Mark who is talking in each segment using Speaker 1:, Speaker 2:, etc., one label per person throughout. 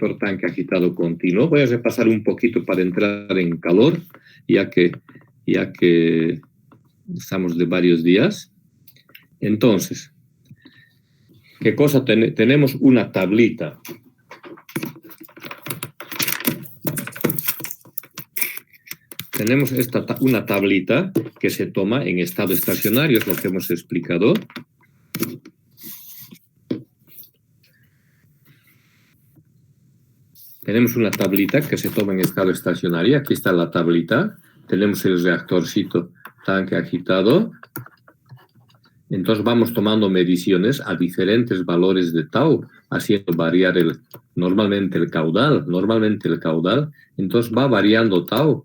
Speaker 1: reactor tanque agitado continuo. Voy a repasar un poquito para entrar en calor, ya que estamos de varios días. Entonces, ¿qué cosa tenemos? Una tablita. Tenemos una tablita que se toma en estado estacionario, es lo que hemos explicado. Tenemos una tablita que se toma en estado estacionario. Aquí está la tablita. Tenemos el reactorcito tanque agitado. Entonces vamos tomando mediciones a diferentes valores de tau, haciendo variar normalmente el caudal. Entonces va variando tau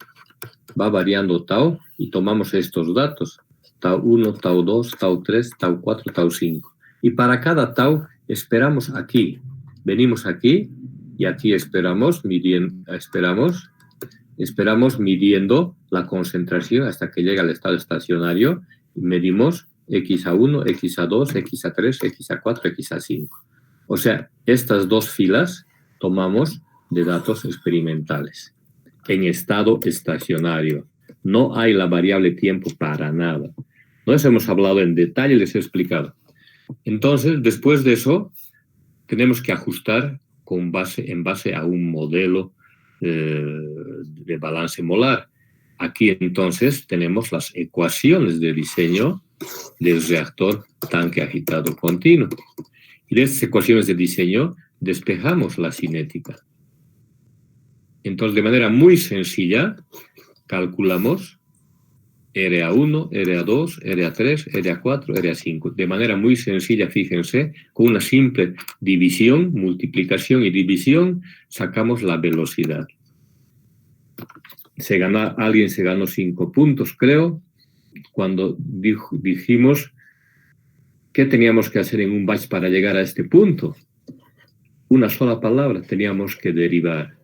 Speaker 1: y tomamos estos datos. Tau 1, tau 2, tau 3, tau 4, tau 5. Y para cada tau esperamos aquí. Venimos aquí y aquí esperamos midiendo la concentración hasta que llega al estado estacionario y medimos X1, X2, X3, X4, X5. O sea, estas dos filas tomamos de datos experimentales en estado estacionario. No hay la variable tiempo para nada. No les hemos hablado en detalle, les he explicado. Entonces, después de eso, tenemos que ajustar en base a un modelo de balance molar. Aquí entonces tenemos las ecuaciones de diseño del reactor tanque agitado continuo. Y de estas ecuaciones de diseño despejamos la cinética. Entonces, de manera muy sencilla, calculamos RA1, RA2, RA3, RA4, RA5. De manera muy sencilla, fíjense, con una simple división, multiplicación y división, sacamos la velocidad. Alguien se ganó 5 puntos, creo, cuando dijimos qué teníamos que hacer en un batch para llegar a este punto. Una sola palabra, teníamos que derivar.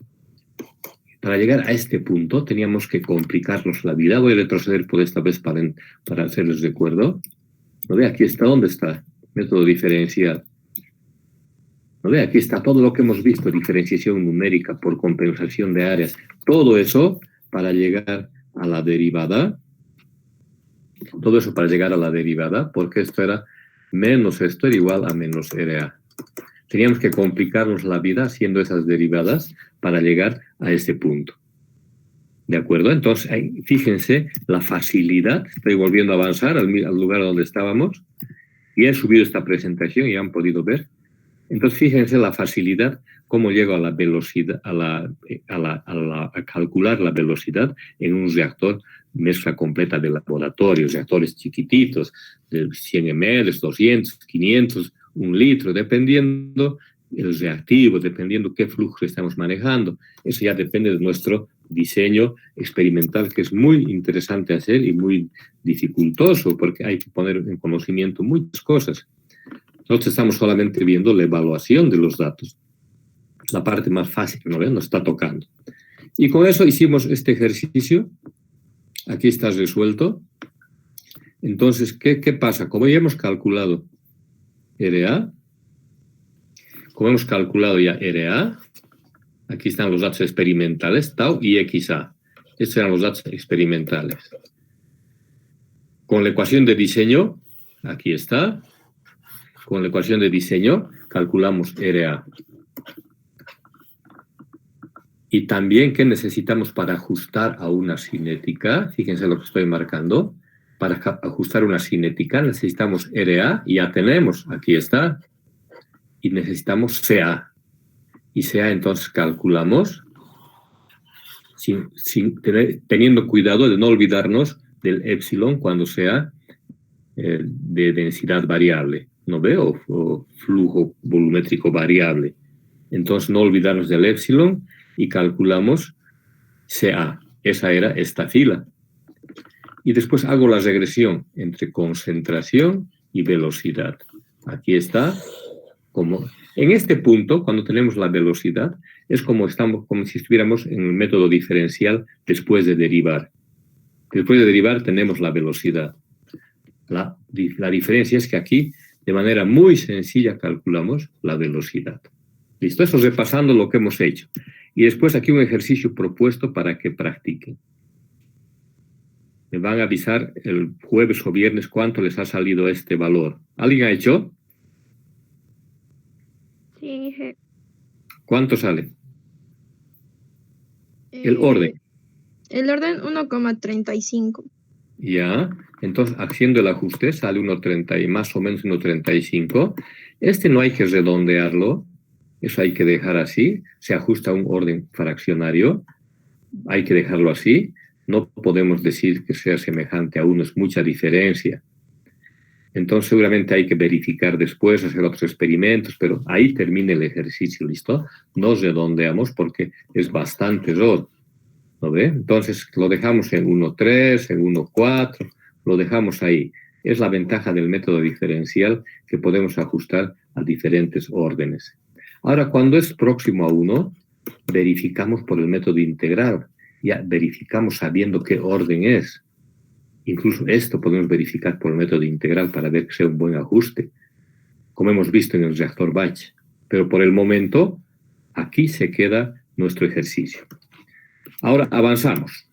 Speaker 1: Para llegar a este punto teníamos que complicarnos la vida. Voy a retroceder por esta vez para hacerles recuerdo. ¿No ve? Aquí está, ¿dónde está? Método diferencial. ¿No ve? Aquí está todo lo que hemos visto, diferenciación numérica por compensación de áreas. Todo eso para llegar a la derivada. Todo eso para llegar a la derivada, porque esto era menos esto era igual a menos RA. Teníamos que complicarnos la vida haciendo esas derivadas para llegar a este punto. ¿De acuerdo? Entonces, fíjense la facilidad. Estoy volviendo a avanzar al lugar donde estábamos. Y he subido esta presentación y han podido ver. Entonces, fíjense la facilidad, cómo llego a la velocidad, a calcular la velocidad en un reactor mezcla completa de laboratorio, reactores chiquititos, de 100 ml, 200, 500, 1 litro, dependiendo el reactivo, dependiendo qué flujo estamos manejando. Eso ya depende de nuestro diseño experimental, que es muy interesante hacer y muy dificultoso, porque hay que poner en conocimiento muchas cosas. Nosotros estamos solamente viendo la evaluación de los datos. La parte más fácil, ¿no? Nos está tocando. Y con eso hicimos este ejercicio. Aquí está resuelto. Entonces, ¿qué pasa? Como ya hemos calculado RA, aquí están los datos experimentales, tau y XA. Estos eran los datos experimentales. Con la ecuación de diseño, aquí está. Con la ecuación de diseño calculamos RA. Y también, ¿qué necesitamos para ajustar a una cinética? Fíjense lo que estoy marcando. Para ajustar una cinética necesitamos RA, y ya tenemos, aquí está. Y necesitamos CA. Y CA entonces calculamos teniendo cuidado de no olvidarnos del epsilon cuando sea de densidad variable. ¿No veo? O flujo volumétrico variable. Entonces no olvidarnos del epsilon y calculamos CA. Esa era esta fila. Y después hago la regresión entre concentración y velocidad. Aquí está. En este punto, cuando tenemos la velocidad, es como si estuviéramos en el método diferencial después de derivar. Después de derivar tenemos la velocidad. La diferencia es que aquí, de manera muy sencilla, calculamos la velocidad. ¿Listo? Eso repasando lo que hemos hecho. Y después aquí un ejercicio propuesto para que practiquen. Me van a avisar el jueves o viernes cuánto les ha salido este valor. ¿Alguien ha hecho?
Speaker 2: Sí.
Speaker 1: ¿Cuánto sale? El orden.
Speaker 2: El orden 1,35.
Speaker 1: Ya, entonces haciendo el ajuste sale 1,30 y más o menos 1,35. Este no hay que redondearlo, eso hay que dejar así. Se ajusta a un orden fraccionario, hay que dejarlo así. No podemos decir que sea semejante a 1, es mucha diferencia. Entonces seguramente hay que verificar después, hacer otros experimentos, pero ahí termina el ejercicio, ¿listo? No redondeamos porque es bastante error. ¿Lo ve? Entonces lo dejamos en 1,3, en 1,4, lo dejamos ahí. Es la ventaja del método diferencial que podemos ajustar a diferentes órdenes. Ahora, cuando es próximo a 1, verificamos por el método integral. Ya verificamos sabiendo qué orden es. Incluso esto podemos verificar por el método integral para ver que sea un buen ajuste, como hemos visto en el reactor batch. Pero por el momento, aquí se queda nuestro ejercicio. Ahora avanzamos.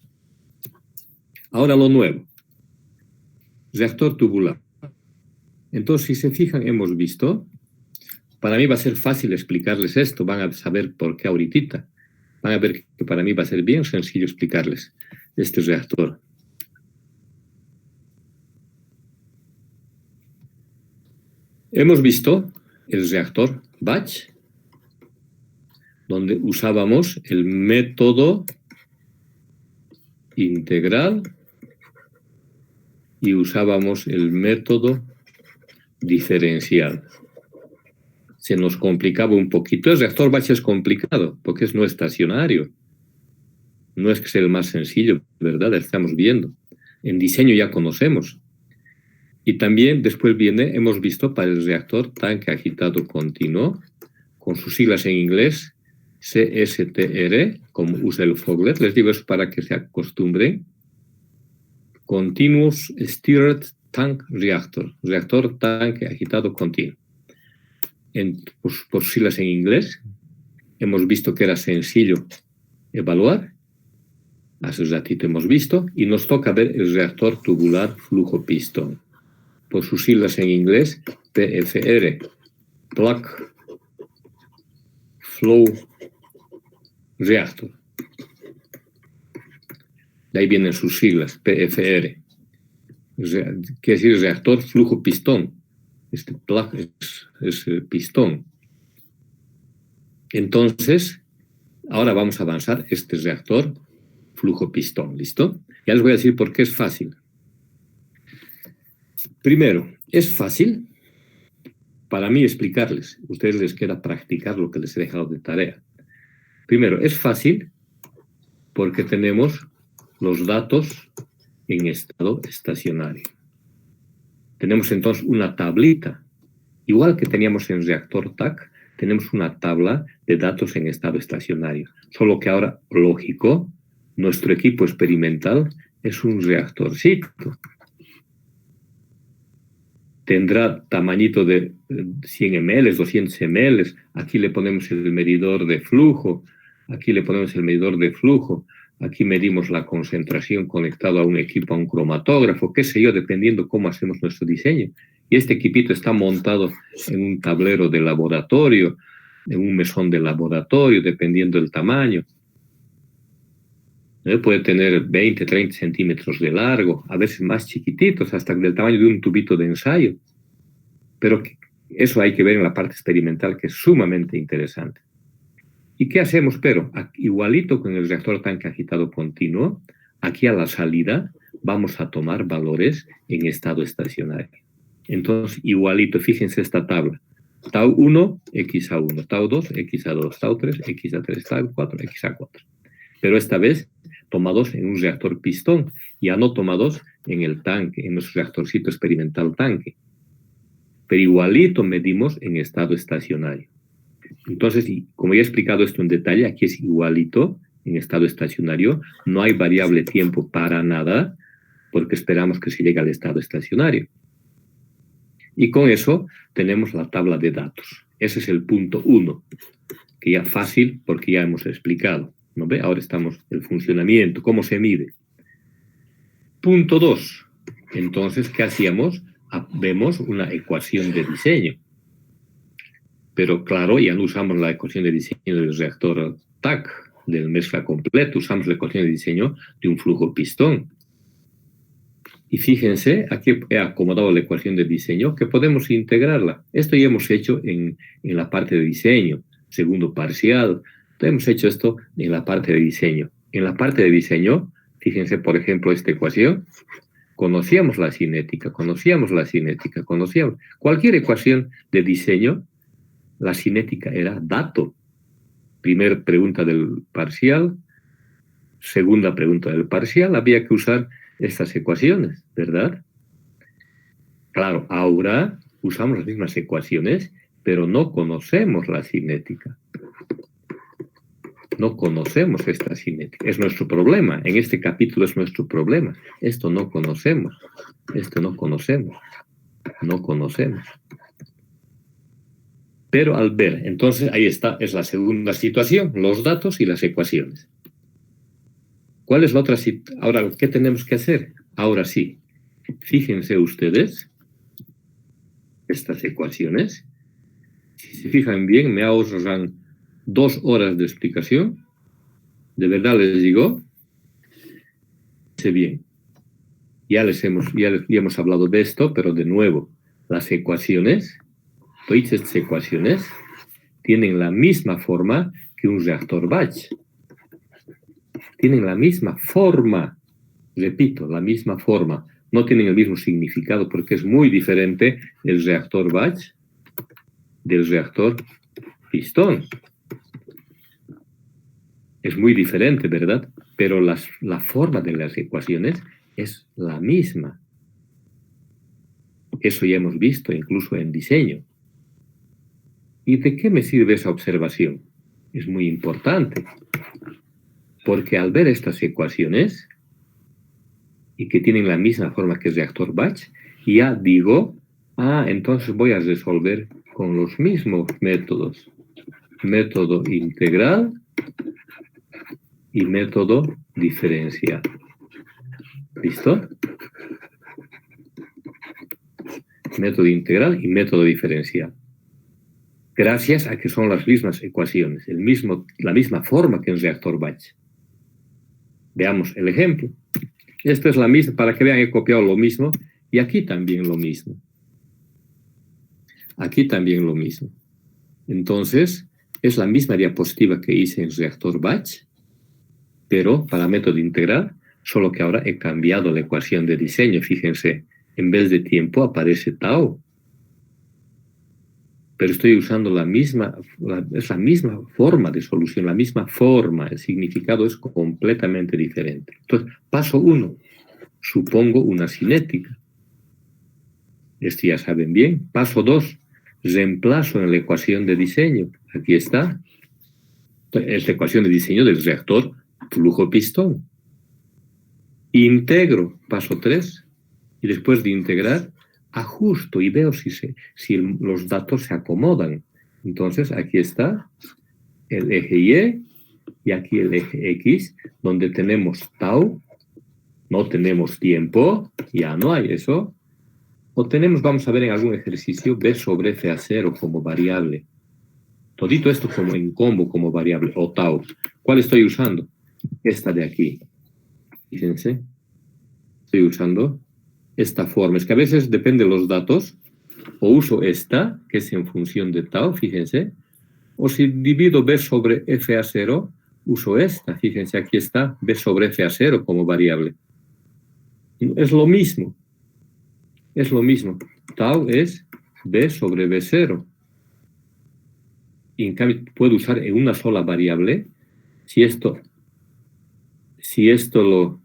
Speaker 1: Ahora lo nuevo. Reactor tubular. Entonces, si se fijan, hemos visto, para mí va a ser fácil explicarles esto, van a saber por qué ahorita. Van a ver que para mí va a ser bien sencillo explicarles este reactor. Hemos visto el reactor batch, donde usábamos el método integral y usábamos el método diferencial. Se nos complicaba un poquito. El reactor batch es complicado porque es no estacionario. No es que sea el más sencillo, ¿verdad? Estamos viendo. En diseño ya conocemos. Y también después viene, hemos visto para el reactor tanque agitado continuo, con sus siglas en inglés, CSTR, como usa el Fogler. Les digo eso para que se acostumbren. Continuous Stirred Tank Reactor, reactor tanque agitado continuo. Por siglas en inglés, hemos visto que era sencillo evaluar, hace un ratito hemos visto, y nos toca ver el reactor tubular flujo pistón. Por sus siglas en inglés, PFR, Plug Flow Reactor. De ahí vienen sus siglas, PFR. Quiere decir reactor flujo pistón. Este plug es pistón. Entonces, ahora vamos a avanzar este reactor flujo pistón, ¿listo? Ya les voy a decir por qué es fácil. Primero, es fácil para mí explicarles. A ustedes les queda practicar lo que les he dejado de tarea. Primero, es fácil porque tenemos los datos en estado estacionario. Tenemos entonces una tablita. Igual que teníamos en reactor TAC, tenemos una tabla de datos en estado estacionario. Solo que ahora, lógico, nuestro equipo experimental es un reactorcito. Tendrá tamañito de 100 ml, 200 ml. Aquí le ponemos el medidor de flujo. Aquí le ponemos el medidor de flujo. Aquí medimos la concentración conectado a un equipo, a un cromatógrafo, qué sé yo, dependiendo cómo hacemos nuestro diseño. Y este equipito está montado en un tablero de laboratorio, en un mesón de laboratorio, dependiendo del tamaño. Puede tener 20, 30 centímetros de largo, a veces más chiquititos, hasta del tamaño de un tubito de ensayo. Pero eso hay que ver en la parte experimental, que es sumamente interesante. ¿Y qué hacemos? Pero igualito con el reactor tanque agitado continuo, aquí a la salida vamos a tomar valores en estado estacionario. Entonces, igualito, fíjense esta tabla. Tau 1, X a 1. Tau 2, X a 2. Tau 3, X a 3. Tau 4, X a 4. Pero esta vez tomados en un reactor pistón, ya no tomados en el tanque, en nuestro reactorcito experimental tanque. Pero igualito medimos en estado estacionario. Entonces, como ya he explicado esto en detalle, aquí es igualito en estado estacionario. No hay variable tiempo para nada, porque esperamos que se llegue al estado estacionario. Y con eso tenemos la tabla de datos. Ese es el punto 1. que ya fácil porque ya hemos explicado, ¿no ve? Ahora estamos el funcionamiento, cómo se mide. Punto 2. Entonces, ¿qué hacíamos? Vemos una ecuación de diseño. Pero claro, ya no usamos la ecuación de diseño del reactor TAC, del mezcla completo, usamos la ecuación de diseño de un flujo pistón. Y fíjense, aquí he acomodado la ecuación de diseño, que podemos integrarla. Esto ya hemos hecho en la parte de diseño, segundo parcial. Hemos hecho esto en la parte de diseño. En la parte de diseño, fíjense, por ejemplo, esta ecuación, conocíamos la cinética. Cualquier ecuación de diseño, la cinética era dato. Primera pregunta del parcial, segunda pregunta del parcial, había que usar estas ecuaciones, ¿verdad? Claro, ahora usamos las mismas ecuaciones, pero no conocemos la cinética. No conocemos esta cinética. Es nuestro problema. En este capítulo es nuestro problema. Esto no conocemos. No conocemos. Pero al ver, entonces ahí está, es la segunda situación, los datos y las ecuaciones. ¿Cuál es la otra situación? Ahora, ¿qué tenemos que hacer? Ahora sí, fíjense ustedes, estas ecuaciones, si se fijan bien, me ahorran 2 horas de explicación. De verdad les digo, sé bien. Ya hemos hablado de esto, pero de nuevo, las ecuaciones, todas estas ecuaciones, tienen la misma forma que un reactor batch. Tienen la misma forma, repito, la misma forma. No tienen el mismo significado porque es muy diferente el reactor batch del reactor pistón. Es muy diferente, ¿verdad? Pero la forma de las ecuaciones es la misma. Eso ya hemos visto incluso en diseño. ¿Y de qué me sirve esa observación? Es muy importante. Porque al ver estas ecuaciones, y que tienen la misma forma que el reactor batch, ya digo, entonces voy a resolver con los mismos métodos. Método integral y método diferencial. ¿Listo? Método integral y método diferencial. Gracias a que son las mismas ecuaciones, la misma forma que en reactor batch. Veamos el ejemplo. Esta es la misma, para que vean, he copiado lo mismo, y aquí también lo mismo. Aquí también lo mismo. Entonces, es la misma diapositiva que hice en reactor batch, pero para método integral, solo que ahora he cambiado la ecuación de diseño. Fíjense, en vez de tiempo aparece tau. Pero estoy usando es la misma forma de solución, la misma forma. El significado es completamente diferente. Entonces, paso 1, supongo una cinética. Esto ya saben bien. Paso 2, reemplazo en la ecuación de diseño. Aquí está. Es la ecuación de diseño del reactor flujo-pistón. Integro, paso 3, y después de integrar, ajusto y veo si los datos se acomodan. Entonces, aquí está el eje y aquí el eje X, donde tenemos tau, no tenemos tiempo, ya no hay eso. O tenemos, vamos a ver en algún ejercicio, B sobre FA0 como variable. Todito esto como en combo como variable, o tau. ¿Cuál estoy usando? Esta de aquí. Fíjense. Estoy usando esta forma. Es que a veces depende de los datos. O uso esta, que es en función de tau, fíjense. O si divido B sobre FA0, uso esta. Fíjense, aquí está B sobre FA0 como variable. Es lo mismo. Es lo mismo. Tau es B sobre B0. Y en cambio puedo usar en una sola variable. Si esto lo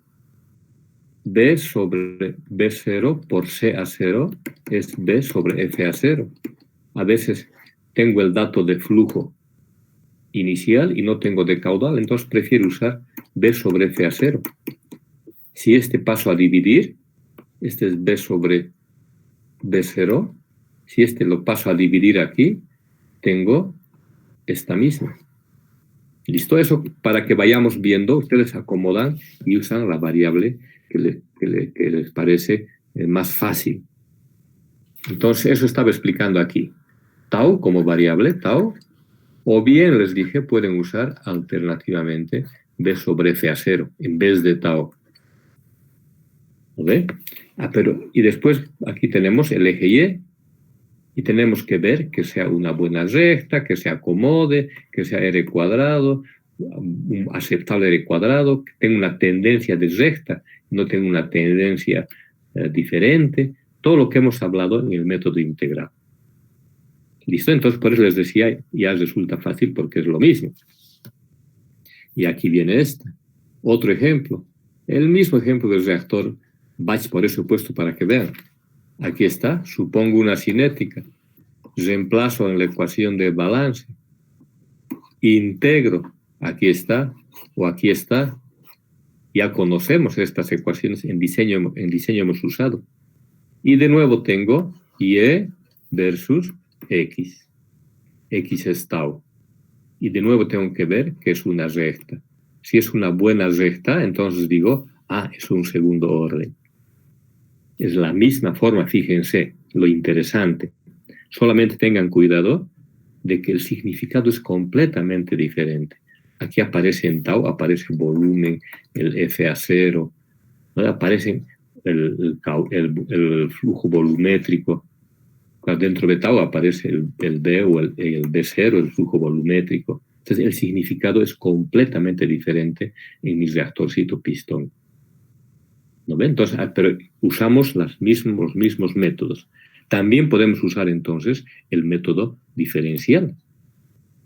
Speaker 1: B sobre B0 por CA0 es B sobre FA0. A veces tengo el dato de flujo inicial y no tengo de caudal, entonces prefiero usar B sobre FA0. Si este paso a dividir, este es B sobre B0. Si este lo paso a dividir aquí, tengo esta misma. ¿Listo? Eso para que vayamos viendo, ustedes acomodan y usan la variable que les parece más fácil. Entonces, eso estaba explicando aquí. Tau como variable, tau, o bien les dije, pueden usar alternativamente B sobre FA0 en vez de tau. ¿Ve? Y después aquí tenemos el eje y tenemos que ver que sea una buena recta, que se acomode, que sea R cuadrado, un aceptable R cuadrado, que tenga una tendencia de recta, no tenga una tendencia diferente, todo lo que hemos hablado en el método integral. ¿Listo? Entonces, por eso les decía, ya resulta fácil porque es lo mismo. Y aquí viene otro ejemplo. El mismo ejemplo del reactor Bach, por eso he puesto para que vean. Aquí está, supongo una cinética. Reemplazo en la ecuación de balance. Integro, aquí está, o aquí está. Ya conocemos estas ecuaciones, en diseño hemos usado. Y de nuevo tengo Y versus X. X es tau. Y de nuevo tengo que ver que es una recta. Si es una buena recta, entonces digo, es un segundo orden. Es la misma forma, fíjense, lo interesante. Solamente tengan cuidado de que el significado es completamente diferente. Aquí aparece en tau, aparece volumen, el FA0, ¿no? Aparece el flujo volumétrico. Dentro de tau aparece el B o el B0, el flujo volumétrico. Entonces el significado es completamente diferente en mi reactorcito pistón. ¿No ven? Entonces, pero usamos los mismos métodos. También podemos usar entonces el método diferencial.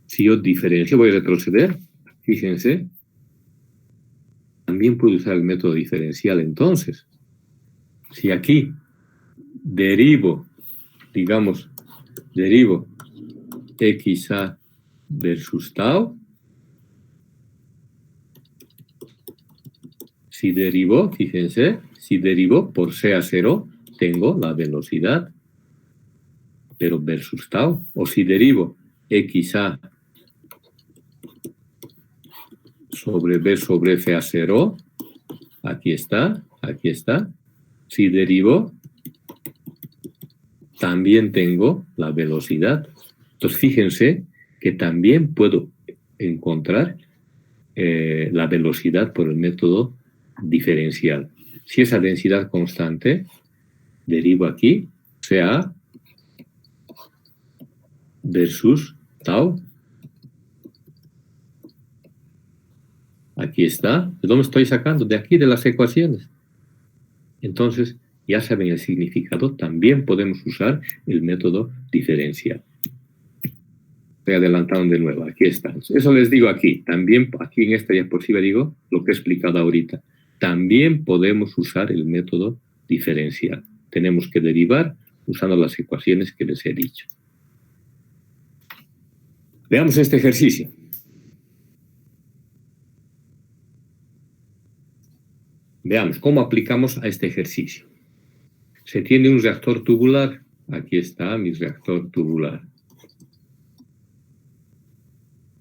Speaker 1: Si yo diferencio, voy a retroceder, fíjense, también puedo usar el método diferencial entonces. Si aquí derivo XA versus tau, si derivo, fíjense, si derivo por CA0, tengo la velocidad, pero versus tau. O si derivo XA sobre B sobre FA0, aquí está. Si derivo, también tengo la velocidad. Entonces, fíjense que también puedo encontrar la velocidad por el método diferencial. Si esa densidad constante, derivo aquí, CA versus tau. Aquí está. ¿De dónde estoy sacando? De aquí, de las ecuaciones. Entonces, ya saben el significado. También podemos usar el método diferencial. Estoy adelantando de nuevo. Aquí está. Eso les digo aquí. También aquí en esta diapositiva digo lo que he explicado ahorita. También podemos usar el método diferencial. Tenemos que derivar usando las ecuaciones que les he dicho. Veamos este ejercicio. Veamos cómo aplicamos a este ejercicio. Se tiene un reactor tubular. Aquí está mi reactor tubular.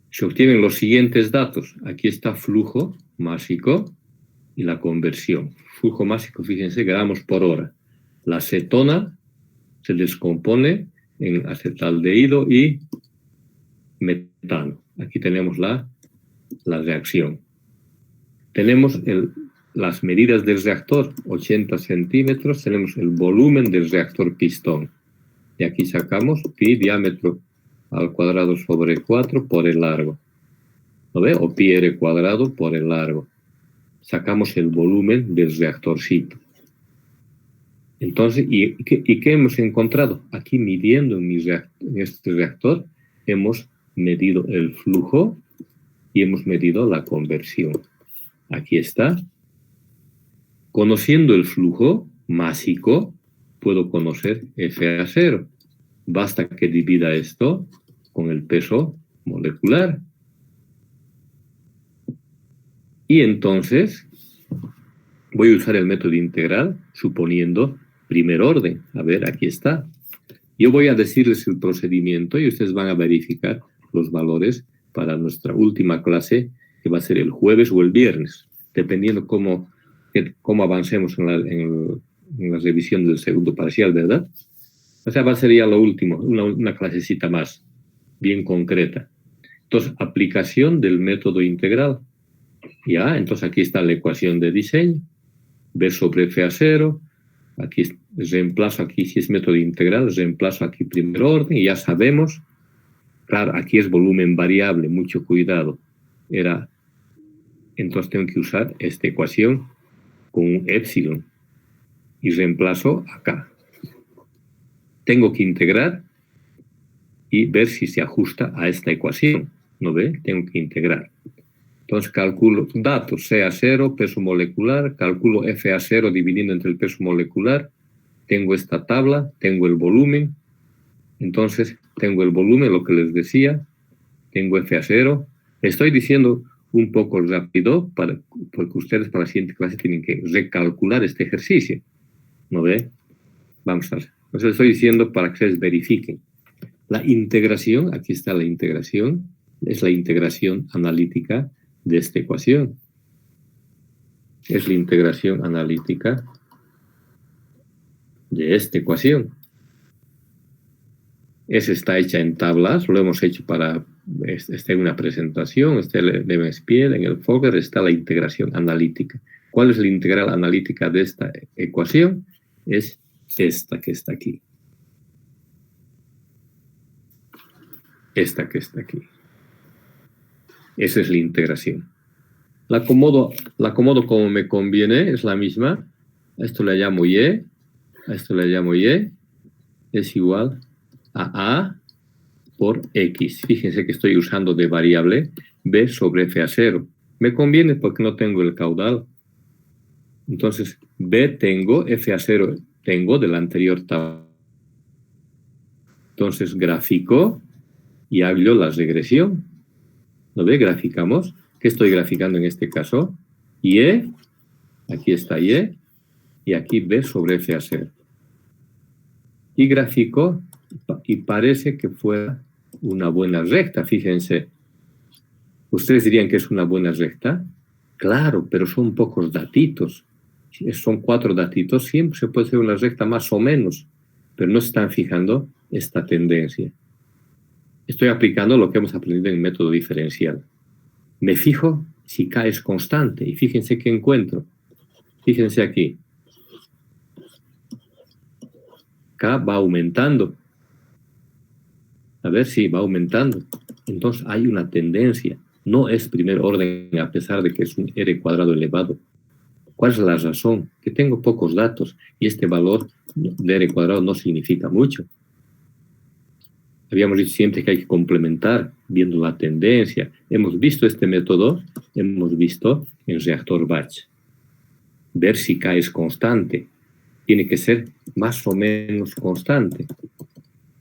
Speaker 1: Se obtienen los siguientes datos. Aquí está flujo másico y la conversión. Flujo másico, fíjense, gramos por hora. La acetona se descompone en acetaldehído y metano. Aquí tenemos la reacción. Tenemos las medidas del reactor, 80 centímetros. Tenemos el volumen del reactor pistón. Y aquí sacamos pi diámetro al cuadrado sobre 4 por el largo. ¿Lo ve? O pi r cuadrado por el largo. Sacamos el volumen del reactorcito. Entonces, ¿y qué hemos encontrado? Aquí midiendo en este reactor, hemos medido el flujo y hemos medido la conversión. Aquí está. Conociendo el flujo másico, puedo conocer FA0. Basta que divida esto con el peso molecular. Y entonces voy a usar el método integral suponiendo primer orden. A ver, aquí está. Yo voy a decirles el procedimiento y ustedes van a verificar los valores para nuestra última clase, que va a ser el jueves o el viernes, dependiendo cómo avancemos en la revisión del segundo parcial, ¿verdad? O sea, va a ser ya lo último, una clasecita más, bien concreta. Entonces, aplicación del método integral. Ya, entonces aquí está la ecuación de diseño, B sobre F a 0, aquí reemplazo, aquí si es método integral, reemplazo aquí primer orden, y ya sabemos, claro, aquí es volumen variable, mucho cuidado. Entonces tengo que usar esta ecuación con un épsilon, y reemplazo acá. Tengo que integrar y ver si se ajusta a esta ecuación, ¿no ve? Tengo que integrar. Entonces calculo datos, C a 0, peso molecular, calculo F a 0 dividiendo entre el peso molecular, tengo esta tabla, tengo el volumen, entonces tengo el volumen, lo que les decía, tengo F a 0, estoy diciendo un poco rápido, porque ustedes para la siguiente clase tienen que recalcular este ejercicio, ¿no ve? Vamos a ver, entonces estoy diciendo para que ustedes verifiquen. La integración, aquí está la integración, es la integración analítica de esta ecuación. Es la integración analítica de esta ecuación. Esa está hecha en tablas, lo hemos hecho está en una presentación, está en Levenspiel, en el Fogger está la integración analítica. ¿Cuál es la integral analítica de esta ecuación? Es esta que está aquí. Esta que está aquí. Esa es la integración. La acomodo como me conviene, es la misma. A esto le llamo Y, a esto le llamo Y, es igual a por X. Fíjense que estoy usando de variable B sobre F a 0. Me conviene porque no tengo el caudal. Entonces, B tengo, F a 0 tengo de la anterior tabla. Entonces, grafico y hago la regresión. ¿Lo ve? Graficamos. ¿Qué estoy graficando en este caso? Y, aquí está Y, y aquí B sobre F a 0. Y grafico, y parece que fuera una buena recta, fíjense. ¿Ustedes dirían que es una buena recta? Claro, pero son pocos datitos. Son 4 datitos, siempre se puede hacer una recta más o menos, pero no se están fijando esta tendencia. Estoy aplicando lo que hemos aprendido en el método diferencial. Me fijo si K es constante, y fíjense qué encuentro. Fíjense aquí. K va aumentando. A ver si va aumentando. Entonces hay una tendencia. No es primer orden a pesar de que es un R cuadrado elevado. ¿Cuál es la razón? Que tengo pocos datos y este valor de R cuadrado no significa mucho. Habíamos dicho siempre que hay que complementar viendo la tendencia. Hemos visto este método, hemos visto en reactor batch. Ver si K es constante. Tiene que ser más o menos constante.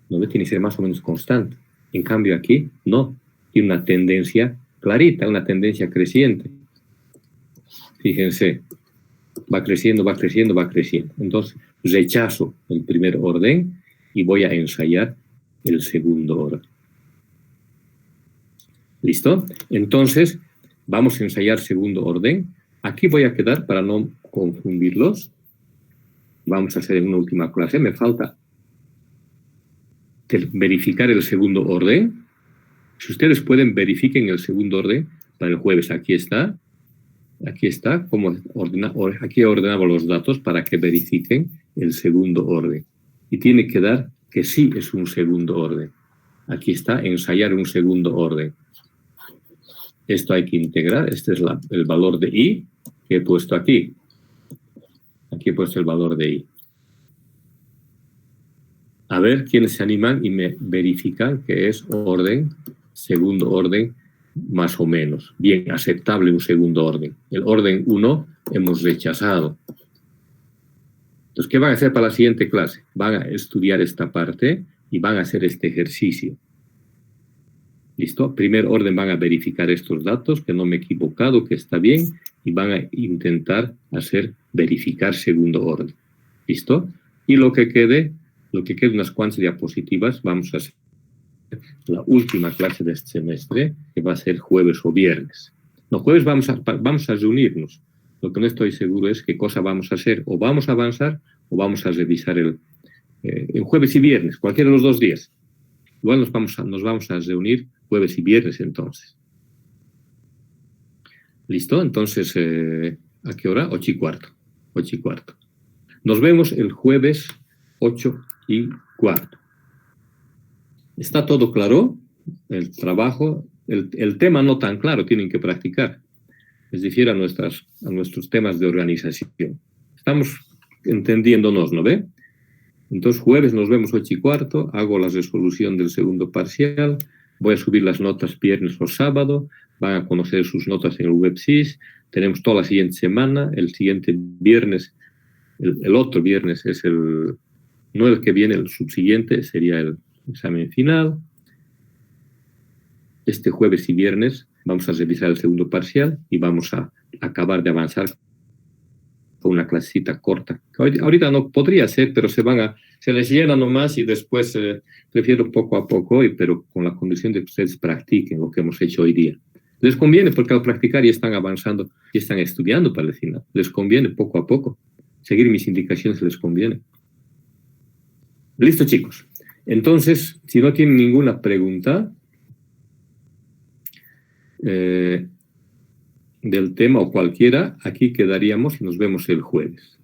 Speaker 1: ¿No? Tiene que ser más o menos constante. En cambio aquí, no. Tiene una tendencia clarita, una tendencia creciente. Fíjense, va creciendo, va creciendo, va creciendo. Entonces, rechazo el primer orden y voy a ensayar el segundo orden. ¿Listo? Entonces, vamos a ensayar segundo orden. Aquí voy a quedar para no confundirlos. Vamos a hacer en una última clase. Me falta verificar el segundo orden. Si ustedes pueden, verifiquen el segundo orden para el jueves. Aquí está. Aquí está. Aquí he ordenado los datos para que verifiquen el segundo orden. Y tiene que dar que sí es un segundo orden. Aquí está, ensayar un segundo orden. Esto hay que integrar. Este es el valor de I que he puesto aquí. Aquí he puesto el valor de I. A ver quiénes se animan y me verifican que es orden, segundo orden, más o menos. Bien, aceptable un segundo orden. El orden 1 hemos rechazado. Entonces, ¿qué van a hacer para la siguiente clase? Van a estudiar esta parte y van a hacer este ejercicio. ¿Listo? Primer orden van a verificar estos datos, que no me he equivocado, que está bien, y van a intentar verificar segundo orden. ¿Listo? Y lo que quede unas cuantas diapositivas, vamos a hacer la última clase de este semestre, que va a ser jueves o viernes. No, jueves vamos a reunirnos. Lo que no estoy seguro es qué cosa vamos a hacer. O vamos a avanzar o vamos a revisar el jueves y viernes, cualquiera de los 2 días. Igual nos vamos a reunir jueves y viernes entonces. ¿Listo? Entonces, ¿a qué hora? 8:15. 8:15. Nos vemos el jueves 8:15. ¿Está todo claro? El trabajo, el tema no tan claro, tienen que practicar. Es decir, a nuestros temas de organización. Estamos entendiéndonos, ¿no ve? Entonces, jueves nos vemos 8:15, hago la resolución del segundo parcial, voy a subir las notas viernes o sábado, van a conocer sus notas en el WebSys, tenemos toda la siguiente semana, el siguiente viernes, el otro viernes es no el que viene, el subsiguiente sería el examen final. Este jueves y viernes vamos a revisar el segundo parcial y vamos a acabar de avanzar con una clasita corta. Ahorita no podría ser, pero se les llena nomás y después prefiero poco a poco, pero con la condición de que ustedes practiquen lo que hemos hecho hoy día. Les conviene porque al practicar ya están avanzando y están estudiando para el final. Les conviene poco a poco. Seguir mis indicaciones les conviene. Listo, chicos. Entonces, si no tienen ninguna pregunta del tema o cualquiera, aquí quedaríamos y nos vemos el jueves.